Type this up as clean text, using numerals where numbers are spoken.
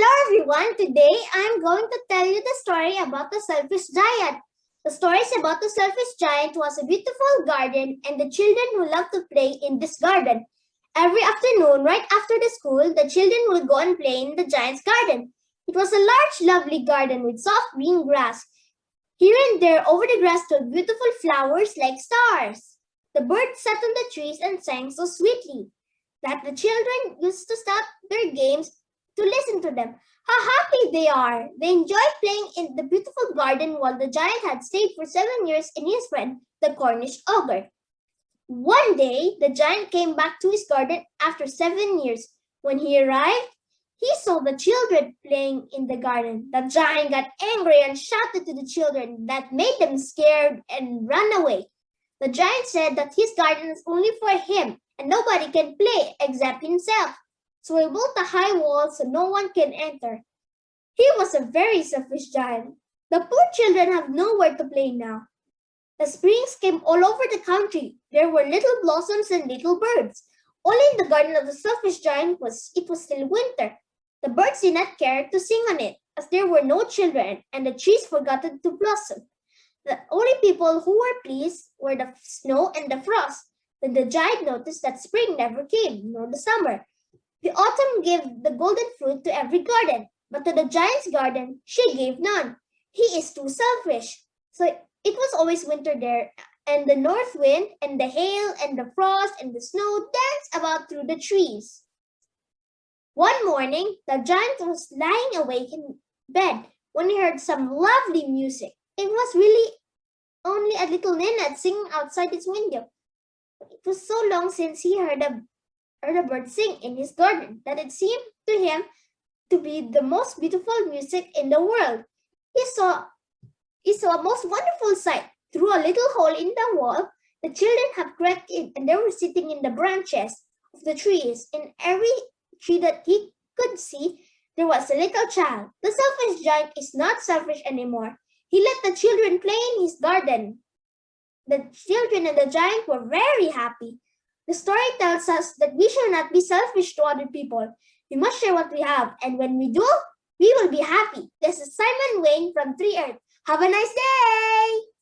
Hello everyone, today I'm going to tell you the story about the selfish giant. The story is about the selfish giant who has a beautiful garden and the children who love to play in this garden. Every afternoon, right after the school, the children will go and play in the giant's garden. It was a large, lovely garden with soft green grass. Here and there over the grass stood beautiful flowers like stars. The birds sat on the trees and sang so sweetly that the children used to stop their games to listen to them. How happy they are! They enjoyed playing in the beautiful garden while the giant had stayed for 7 years in his friend, the Cornish ogre. One day, the giant came back to his garden after 7 years. When he arrived, he saw the children playing in the garden. The giant got angry and shouted to the children that made them scared and ran away. The giant said that his garden is only for him and nobody can play except himself. So he built a high wall so no one can enter. He was a very selfish giant. The poor children have nowhere to play now. The springs came all over the country. There were little blossoms and little birds. Only in the garden of the selfish giant it was still winter. The birds did not care to sing on it, as there were no children, and the trees forgot to blossom. The only people who were pleased were the snow and the frost. Then the giant noticed that spring never came, nor the summer. The autumn gave the golden fruit to every garden, but to the giant's garden she gave none. He is too selfish. So it was always winter there, and the north wind and the hail and the frost and the snow danced about through the trees. One morning, the giant was lying awake in bed when he heard some lovely music. It was really only a little linnet singing outside his window. It was so long since he heard a bird sing in his garden that it seemed to him to be the most beautiful music in the world. He saw a most wonderful sight. Through a little hole in the wall, the children had crept in and they were sitting in the branches of the trees. In every tree that he could see, there was a little child. The selfish giant is not selfish anymore. He let the children play in his garden. The children and the giant were very happy. The story tells us that we should not be selfish to other people. We must share what we have, and when we do, we will be happy. This is Simon Wayne from 3 Earth. Have a nice day!